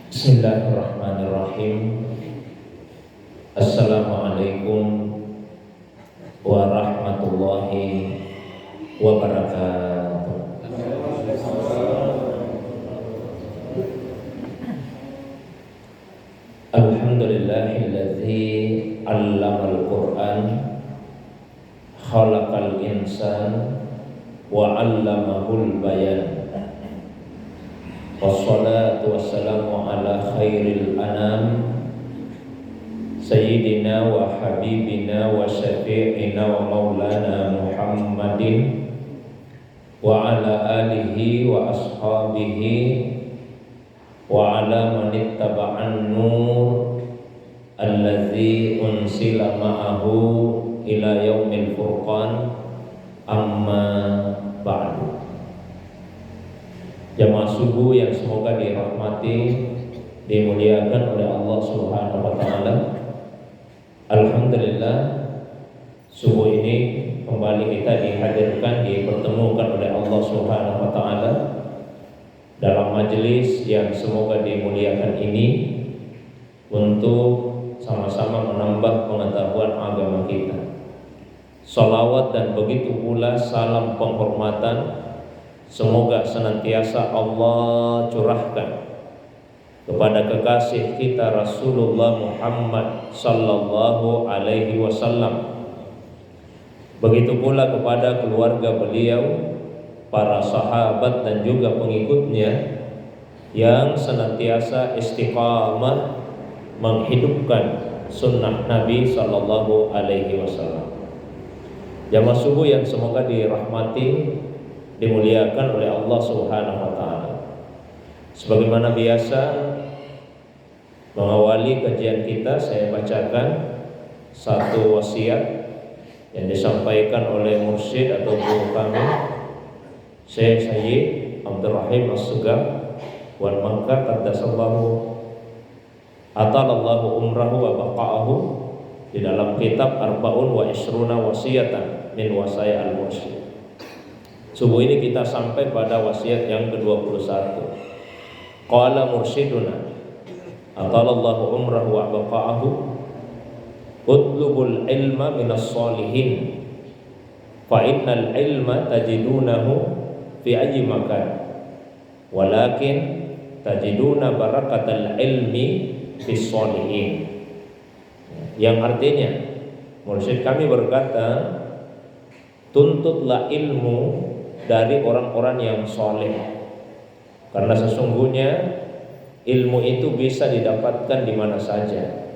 Bismillahirrahmanirrahim. Assalamualaikum warahmatullahi wabarakatuh. Alhamdulillahilladzi 'allamal Qur'an khalaqal insan wa 'allamahul bayan. Wassalatu wassalamu ala khairil anam Sayyidina wa habibina wa syafi'ina wa maulana Muhammadin wa ala alihi wa ashabihi wa ala manittaba'an nur allazi unsila ma'ahu ila yaumil furqan, amma ba'du. Jamaah subuh yang semoga dirahmati, dimuliakan oleh Allah Subhanahu wa taala. Alhamdulillah, subuh ini kembali kita dihadirkan, dipertemukan oleh Allah Subhanahu wa taala dalam majelis yang semoga dimuliakan ini untuk sama-sama menambah pengetahuan agama kita. Salawat dan begitu pula salam penghormatan semoga senantiasa Allah curahkan kepada kekasih kita Rasulullah Muhammad sallallahu alaihi wasallam. Begitu pula kepada keluarga beliau, para sahabat dan juga pengikutnya yang senantiasa istiqamah menghidupkan sunnah Nabi sallallahu alaihi wasallam. Jamaah subuh yang semoga dirahmati, dimuliakan oleh Allah Subhanahu wa taala. Sebagaimana biasa, mengawali kajian kita, saya bacakan satu wasiat yang disampaikan oleh mursyid atau guru kami, Syekh Sayyid Abdul Rahim As-Sugam wal Makkah qaddasallahu atalallahu umrahu wa baqa'ahu, di dalam kitab Arba'un wa Isruna wasiyatan min wasaya al-mursyid. Subuh ini kita sampai pada wasiat yang ke-21. Qala mursyiduna atalallahu umrahu wa baqa'ahu, utlubul ilma minas sholihin fa innal ilma tajidunahu fi ayyi makan walakin tajiduna barakatal ilmi fis sholihin. Yang artinya, mursyid kami berkata, tuntutlah ilmu dari orang-orang yang soleh, karena sesungguhnya ilmu itu bisa didapatkan di mana saja.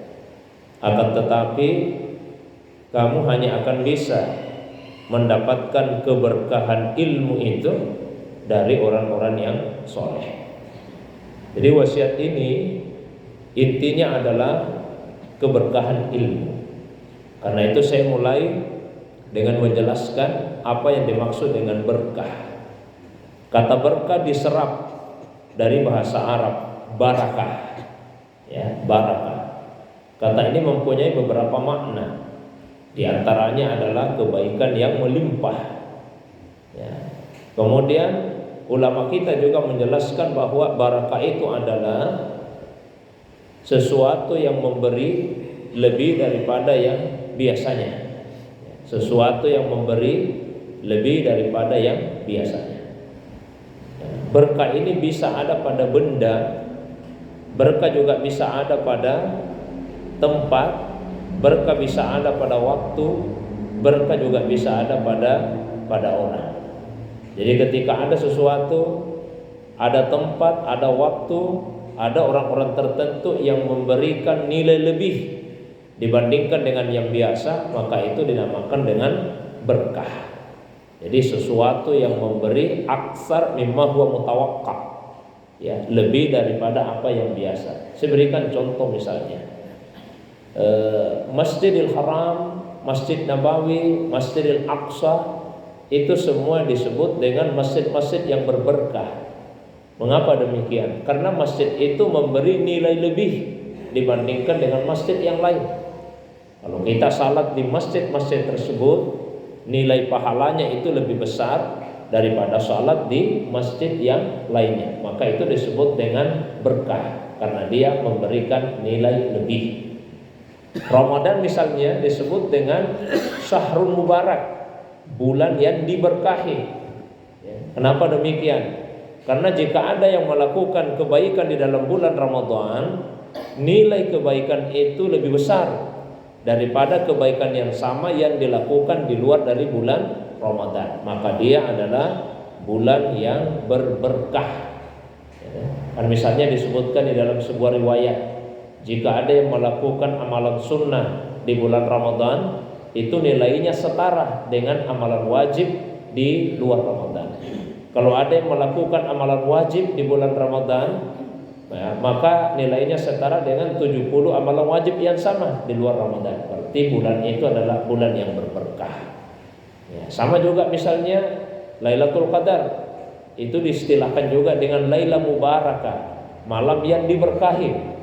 Akan tetapi kamu hanya akan bisa mendapatkan keberkahan ilmu itu dari orang-orang yang soleh. Jadi wasiat ini intinya adalah keberkahan ilmu. Karena itu saya mulai dengan menjelaskan apa yang dimaksud dengan berkah. Kata berkah diserap dari bahasa Arab barakah, ya, barakah. Kata ini mempunyai beberapa makna. Di antaranya adalah kebaikan yang melimpah. Ya. Kemudian ulama kita juga menjelaskan bahwa barakah itu adalah sesuatu yang memberi lebih daripada yang biasanya. Sesuatu yang memberi lebih daripada yang biasanya. Berkah ini bisa ada pada benda, berkah juga bisa ada pada tempat, berkah bisa ada pada waktu, berkah juga bisa ada pada orang. Jadi ketika ada sesuatu, ada tempat, ada waktu, ada orang-orang tertentu yang memberikan nilai lebih dibandingkan dengan yang biasa, maka itu dinamakan dengan berkah. Jadi sesuatu yang memberi aksar mimma huwa mutawakka, ya, lebih daripada apa yang biasa. Saya berikan contoh misalnya, Masjidil Haram, Masjid Nabawi, Masjidil Aqsa, itu semua disebut dengan masjid-masjid yang berberkah. Mengapa demikian? Karena masjid itu memberi nilai lebih dibandingkan dengan masjid yang lain. Kalau kita salat di masjid-masjid tersebut, nilai pahalanya itu lebih besar daripada salat di masjid yang lainnya. Maka itu disebut dengan berkah karena dia memberikan nilai lebih. Ramadan misalnya disebut dengan syahrul mubarak, bulan yang diberkahi. Kenapa demikian? Karena jika ada yang melakukan kebaikan di dalam bulan Ramadan, nilai kebaikan itu lebih besar daripada kebaikan yang sama yang dilakukan di luar dari bulan Ramadan. Maka dia adalah bulan yang berberkah. Kan misalnya disebutkan di dalam sebuah riwayat, jika ada yang melakukan amalan sunnah di bulan Ramadan, itu nilainya setara dengan amalan wajib di luar Ramadan. Kalau ada yang melakukan amalan wajib di bulan Ramadan, maka nilainya setara dengan 70 amalan wajib yang sama di luar Ramadan. Berarti bulan itu adalah bulan yang berberkah. Sama juga misalnya Lailatul Qadar, itu diistilahkan juga dengan Laila Mubarakah, malam yang diberkahi,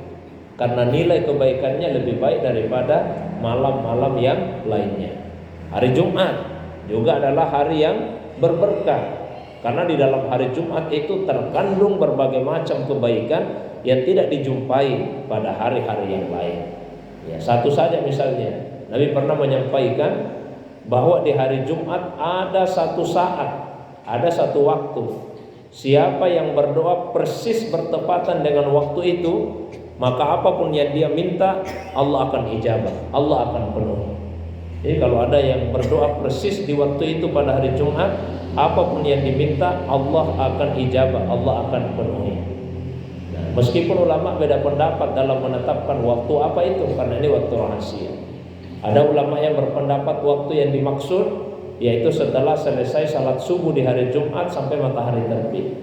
karena nilai kebaikannya lebih baik daripada malam-malam yang lainnya. Hari Jumat juga adalah hari yang berberkah, karena di dalam hari Jumat itu terkandung berbagai macam kebaikan yang tidak dijumpai pada hari-hari yang lain. Satu saja misalnya, Nabi pernah menyampaikan bahwa di hari Jumat ada satu saat, ada satu waktu, siapa yang berdoa persis bertepatan dengan waktu itu, maka apapun yang dia minta Allah akan ijabah, Allah akan penuhi. Jadi kalau ada yang berdoa persis di waktu itu pada hari Jumat, apapun yang diminta Allah akan ijabah, Allah akan penuhi. Meskipun ulama beda pendapat dalam menetapkan waktu apa itu, karena ini waktu rahasia. Ada ulama yang berpendapat waktu yang dimaksud yaitu setelah selesai salat subuh di hari Jumat sampai matahari terbit.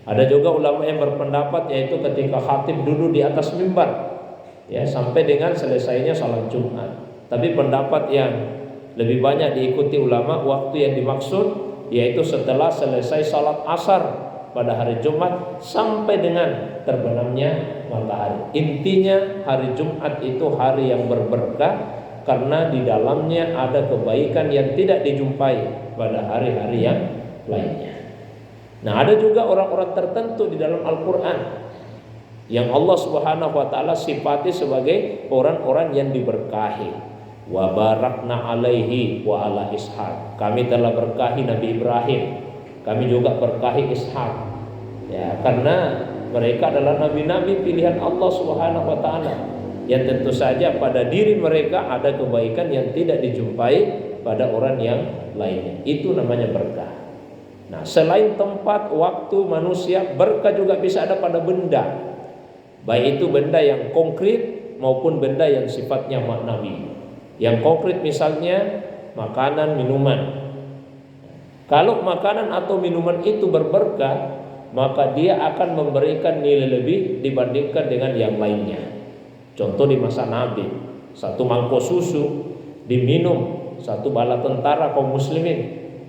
Ada juga ulama yang berpendapat yaitu ketika khatib duduk di atas mimbar, sampai dengan selesainya salat Jumat. Tapi pendapat yang lebih banyak diikuti ulama, waktu yang dimaksud yaitu setelah selesai salat asar pada hari Jumat sampai dengan terbenamnya matahari. Intinya hari Jumat itu hari yang berberkah karena di dalamnya ada kebaikan yang tidak dijumpai pada hari-hari yang lainnya. Nah, ada juga orang-orang tertentu di dalam Al-Quran yang Allah Subhanahu wa ta'ala sifati sebagai orang-orang yang diberkahi. Wa barakna alaihi wa ala Ishaq. Kami telah berkahi Nabi Ibrahim, kami juga berkahi Ishaq. Karena mereka adalah nabi-nabi pilihan Allah Subhanahu wa ta'ala, yang tentu saja pada diri mereka ada kebaikan yang tidak dijumpai pada orang yang lainnya. Itu namanya berkah. Nah, selain tempat, waktu, manusia, berkah juga bisa ada pada benda. Baik itu benda yang konkret maupun benda yang sifatnya maknawi. Yang konkret misalnya makanan, minuman. Kalau makanan atau minuman itu berberkah, maka dia akan memberikan nilai lebih dibandingkan dengan yang lainnya. Contoh di masa Nabi, satu mangkok susu diminum satu bala tentara kaum muslimin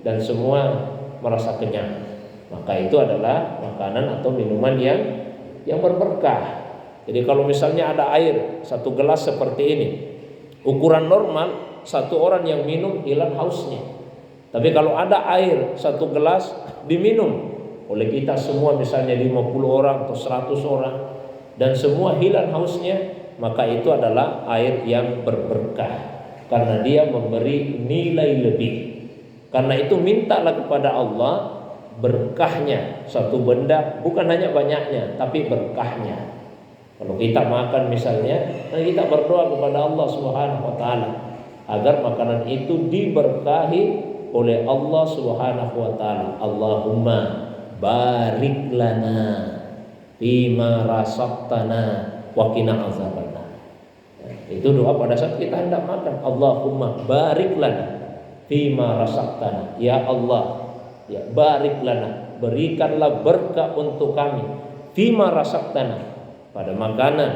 dan semua merasa kenyang. Maka itu adalah makanan atau minuman yang berberkah. Jadi kalau misalnya ada air satu gelas seperti ini, ukuran normal satu orang yang minum hilang hausnya. Tapi kalau ada air satu gelas diminum oleh kita semua, misalnya 50 orang atau 100 orang, dan semua hilang hausnya, maka itu adalah air yang berberkah karena dia memberi nilai lebih. Karena itu mintalah kepada Allah berkahnya satu benda, bukan hanya banyaknya tapi berkahnya. Kalau kita makan misalnya, kita berdoa kepada Allah Subhanahu wa taala agar makanan itu diberkahi oleh Allah Subhanahu wa taala. Allahumma barik lana fima razaqtana wa qina azabannar. Itu doa pada saat kita hendak makan. Allahumma barik lana fima razaqtana. Ya Allah, ya barik lana, berikanlah berkah untuk kami fima razaqtana, pada makanan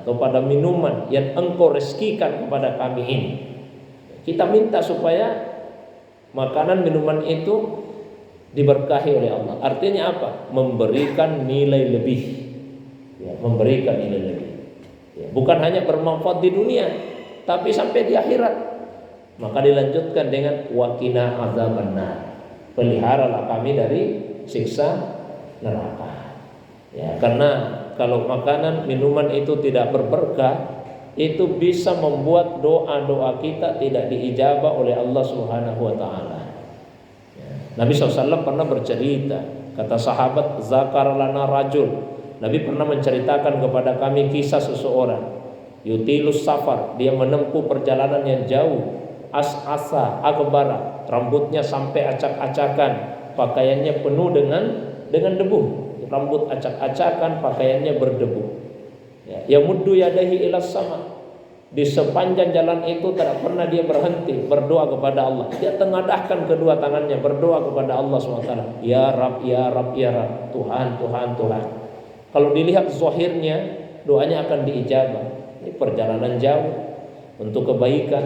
atau pada minuman yang Engkau rezekikan kepada kami ini. Kita minta supaya makanan minuman itu diberkahi oleh Allah. Artinya apa? Memberikan nilai lebih, memberikan nilai lebih. Bukan hanya bermanfaat di dunia, tapi sampai di akhirat. Maka dilanjutkan dengan waqina azabannar. peliharalah kami dari siksa neraka. Ya, karena kalau makanan minuman itu tidak berberkah, itu bisa membuat doa-doa kita tidak diijabah oleh Allah Subhanahu wa taala. Ya. Nabi SAW pernah bercerita, kata sahabat, zakar lana rajul. Nabi pernah menceritakan kepada kami kisah seseorang, yutilus safar, dia menempuh perjalanan yang jauh, as'asa akbara, rambutnya sampai acak-acakan, pakaiannya penuh dengan debu, rambut acak-acakan, pakaiannya berdebu. Ya muddu yadahi ila sama, di sepanjang jalan itu tidak pernah dia berhenti berdoa kepada Allah. Dia tengadahkan kedua tangannya berdoa kepada Allah SWT. Ya Rab, ya Rab, ya Rab, Tuhan, Tuhan, Tuhan. Kalau dilihat zahirnya, doanya akan diijabah. Ini perjalanan jauh untuk kebaikan.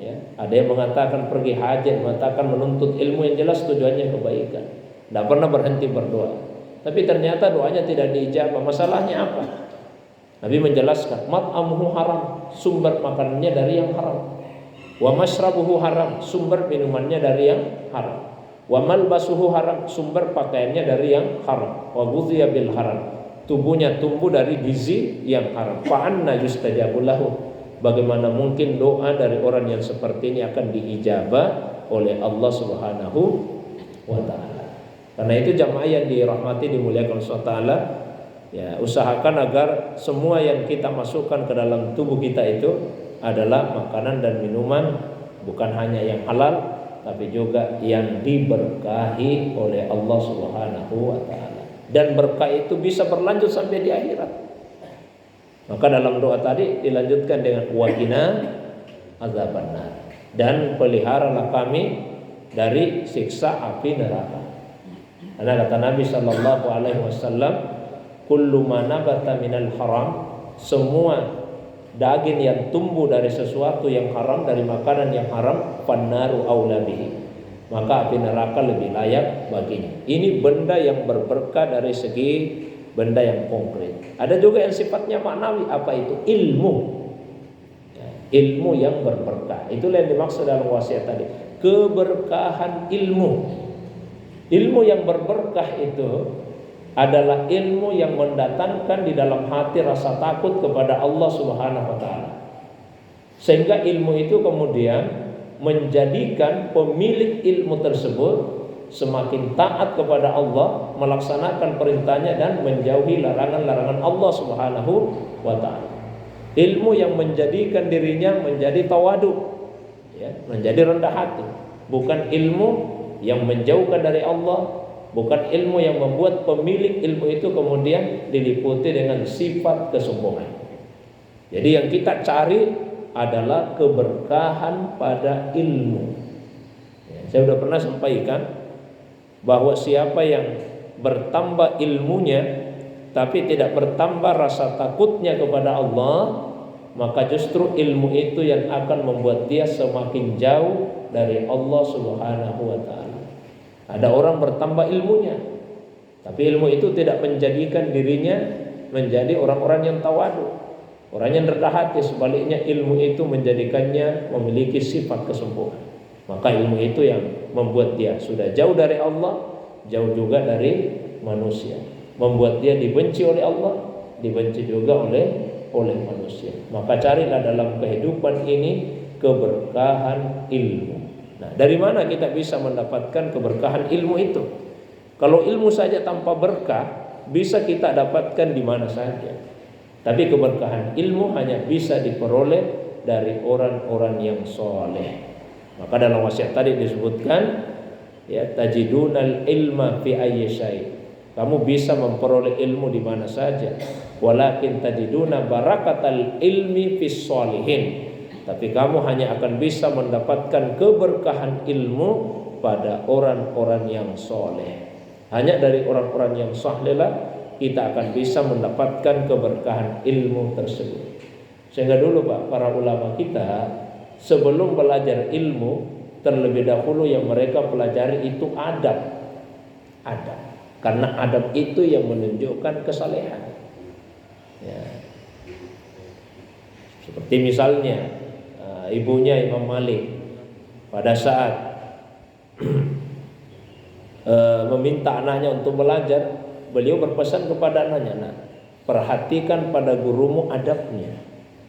Ya, ada yang mengatakan pergi haji, mengatakan menuntut ilmu, yang jelas tujuannya kebaikan. Tidak pernah berhenti berdoa. Tapi ternyata doanya tidak diijabah. Masalahnya apa? Nabi menjelaskan, mat'amuhu haram, sumber makanannya dari yang haram. Wa mashrabuhu haram, sumber minumannya dari yang haram. Wa malbasuhu haram, sumber pakaiannya dari yang haram. Wa ghudhiya bil haram, tubuhnya tumbuh dari gizi yang haram. Fa anna yustajabu lahu, bagaimana mungkin doa dari orang yang seperti ini akan diijabah oleh Allah Subhanahu wa taala. Karena itu jamaah yang dirahmati, dimuliakan Allah taala, ya, usahakan agar semua yang kita masukkan ke dalam tubuh kita itu adalah makanan dan minuman, bukan hanya yang halal, tapi juga yang diberkahi oleh Allah Subhanahu wa taala. Dan berkah itu bisa berlanjut sampai di akhirat. Maka dalam doa tadi dilanjutkan dengan waqina azabannar, dan peliharalah kami dari siksa api neraka. Karena kata Nabi sallallahu alaihi wasallam, kullu ma nabata minal haram, semua daging yang tumbuh dari sesuatu yang haram, dari makanan yang haram, fannaru aula bihi, maka api neraka lebih layak baginya. Ini benda yang berberkah dari segi benda yang konkret. Ada juga yang sifatnya maknawi. Apa itu? Ilmu. Ya, ilmu yang berberkah. Itulah yang dimaksud dalam wasiat tadi, keberkahan ilmu. Ilmu yang berberkah itu adalah ilmu yang mendatangkan di dalam hati rasa takut kepada Allah Subhanahu wa taala. Sehingga ilmu itu kemudian menjadikan pemilik ilmu tersebut semakin taat kepada Allah, melaksanakan perintahnya dan menjauhi larangan-larangan Allah Subhanahu wa taala. Ilmu yang menjadikan dirinya menjadi tawadu, ya, menjadi rendah hati, bukan ilmu yang menjauhkan dari Allah, bukan ilmu yang membuat pemilik ilmu itu kemudian diliputi dengan sifat kesombongan. Jadi yang kita cari adalah keberkahan pada ilmu. Ya, saya sudah pernah sampaikan bahwa siapa yang bertambah ilmunya tapi tidak bertambah rasa takutnya kepada Allah, maka justru ilmu itu yang akan membuat dia semakin jauh dari Allah Subhanahu wa taala. Ada orang bertambah ilmunya, tapi ilmu itu tidak menjadikan dirinya menjadi orang-orang yang tawadu, orang yang rendah hati. Sebaliknya ilmu itu menjadikannya memiliki sifat kesombongan. Maka ilmu itu yang membuat dia sudah jauh dari Allah, jauh juga dari manusia, membuat dia dibenci oleh Allah, dibenci juga oleh manusia. Maka carilah dalam kehidupan ini keberkahan ilmu. Nah, dari mana kita bisa mendapatkan keberkahan ilmu itu? Kalau ilmu saja tanpa berkah bisa kita dapatkan di mana saja. Tapi keberkahan ilmu hanya bisa diperoleh dari orang-orang yang soleh. Maka dalam wasiat tadi disebutkan, ya, tajidunal ilma fi ayyi syai'. Kamu bisa memperoleh ilmu di mana saja. Walakin tajiduna barakatal ilmi fis sholihin. Tapi kamu hanya akan bisa mendapatkan keberkahan ilmu pada orang-orang yang soleh. Hanya dari orang-orang yang soleh lah kita akan bisa mendapatkan keberkahan ilmu tersebut. Sehingga dulu Pak, para ulama kita sebelum belajar ilmu, terlebih dahulu yang mereka pelajari itu adab. Adab. Karena adab itu yang menunjukkan kesalehan. Ya. Seperti misalnya ibunya Imam Malik pada saat meminta anaknya untuk belajar, beliau berpesan kepada anaknya, "Nah, perhatikan pada gurumu adabnya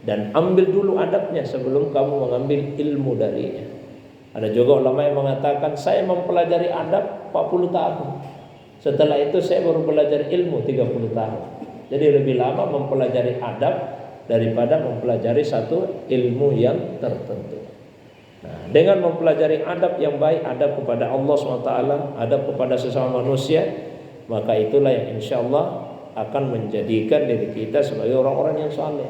dan ambil dulu adabnya sebelum kamu mengambil ilmu darinya." Ada juga ulama yang mengatakan, "Saya mempelajari adab 40 tahun. Setelah itu saya baru belajar ilmu 30 tahun." Jadi lebih lama mempelajari adab daripada mempelajari satu ilmu yang tertentu. Nah, dengan mempelajari adab yang baik, adab kepada Allah SWT, adab kepada sesama manusia, maka itulah yang insya Allah akan menjadikan diri kita sebagai orang-orang yang saleh.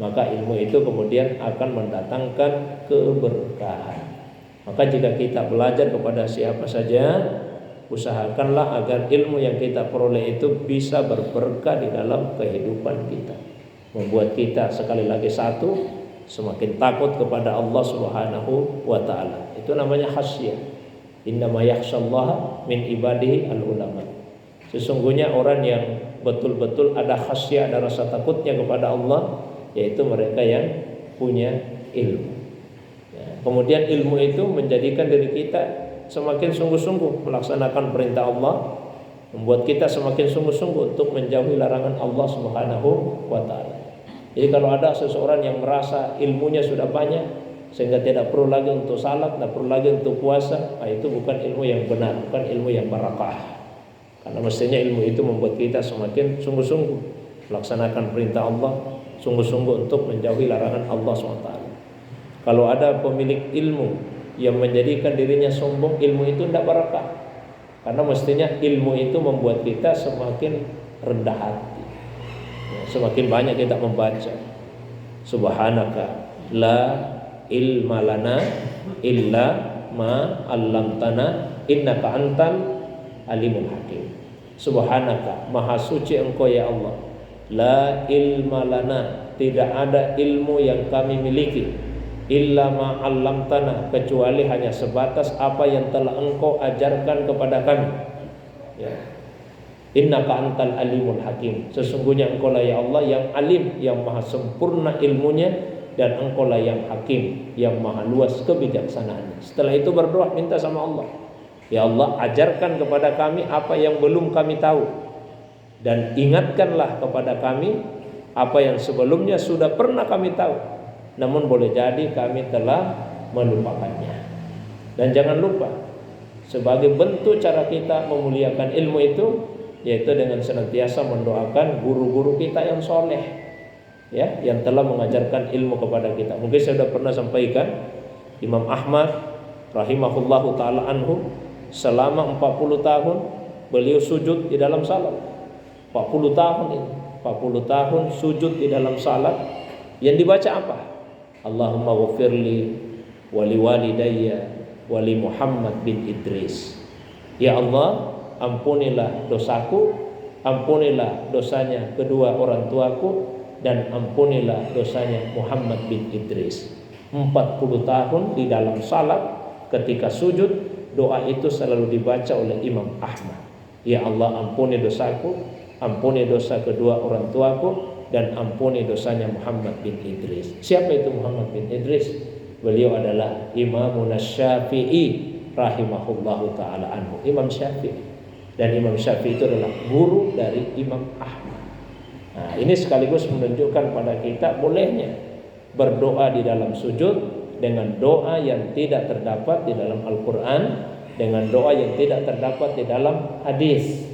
Maka ilmu itu kemudian akan mendatangkan keberkahan. Maka jika kita belajar kepada siapa saja, usahakanlah agar ilmu yang kita peroleh itu bisa berberkah di dalam kehidupan kita, membuat kita sekali lagi satu, semakin takut kepada Allah Subhanahu wa taala. Itu namanya khasyah. Innama yakhsyallaha min ibadihi al-ulama. Sesungguhnya orang yang betul-betul ada khasyah, ada rasa takutnya kepada Allah, yaitu mereka yang punya ilmu. Kemudian ilmu itu menjadikan diri kita semakin sungguh-sungguh melaksanakan perintah Allah, membuat kita semakin sungguh-sungguh untuk menjauhi larangan Allah Subhanahu wa taala. Jadi kalau ada seseorang yang merasa ilmunya sudah banyak sehingga tidak perlu lagi untuk salat, tidak perlu lagi untuk puasa, nah itu bukan ilmu yang benar, bukan ilmu yang barakah. Karena mestinya ilmu itu membuat kita semakin sungguh-sungguh melaksanakan perintah Allah, sungguh-sungguh untuk menjauhi larangan Allah SWT. Kalau ada pemilik ilmu yang menjadikan dirinya sombong, ilmu itu tidak barakah. Karena mestinya ilmu itu membuat kita semakin rendah hati. Semakin banyak kita membaca Subhanaka la ilma lana illa ma 'allamtana innaka antal alimul hakim. Subhanaka, maha suci Engkau ya Allah. La ilma lana, tidak ada ilmu yang kami miliki, illa ma 'allamtana, kecuali hanya sebatas apa yang telah Engkau ajarkan kepada kami. Ya. Innaka antal alimul hakim, sesungguhnya Engkau lah ya Allah yang alim, yang maha sempurna ilmunya, dan Engkau lah yang hakim, yang maha luas kebijaksanaannya. Setelah itu berdoa, minta sama Allah, ya Allah, ajarkan kepada kami apa yang belum kami tahu, dan ingatkanlah kepada kami apa yang sebelumnya sudah pernah kami tahu, namun boleh jadi kami telah melupakannya. Dan jangan lupa, sebagai bentuk cara kita memuliakan ilmu itu, yaitu dengan senantiasa mendoakan guru-guru kita yang soleh, ya, yang telah mengajarkan ilmu kepada kita. Mungkin saya sudah pernah sampaikan, Imam Ahmad rahimahullahu ta'ala anhu, selama 40 tahun beliau sujud di dalam salat. 40 tahun ini, 40 tahun sujud di dalam salat. Yang dibaca apa? Allahumma ghafirli wali walidayya wali Muhammad bin Idris. Ya Allah, ampunilah dosaku, ampunilah dosanya kedua orang tuaku, dan ampunilah dosanya Muhammad bin Idris. 40 tahun di dalam salat, ketika sujud, doa itu selalu dibaca oleh Imam Ahmad. Ya Allah, ampuni dosaku, ampuni dosa kedua orang tuaku, dan ampuni dosanya Muhammad bin Idris. Siapa itu Muhammad bin Idris? Beliau adalah Imamun Syafi'i rahimahullahu ta'ala anhu, Imam Syafi'i. Dan Imam Syafi'i itu adalah guru dari Imam Ahmad. Nah, ini sekaligus menunjukkan pada kita bolehnya berdoa di dalam sujud dengan doa yang tidak terdapat di dalam Al-Quran, dengan doa yang tidak terdapat di dalam hadis,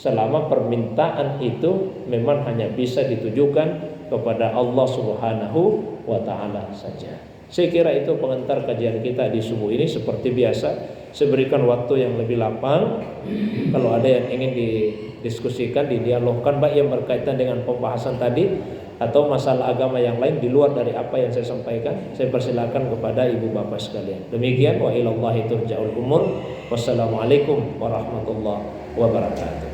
selama permintaan itu memang hanya bisa ditujukan kepada Allah Subhanahu wa ta'ala saja. Saya kira itu pengantar kajian kita di subuh ini. Seperti biasa, saya berikan waktu yang lebih lapang. Kalau ada yang ingin didiskusikan, didialogkan, baik yang berkaitan dengan pembahasan tadi atau masalah agama yang lain di luar dari apa yang saya sampaikan, saya persilakan kepada ibu bapak sekalian. Demikian, wa ilallahi turja'ul umur. Wassalamualaikum warahmatullahi wabarakatuh.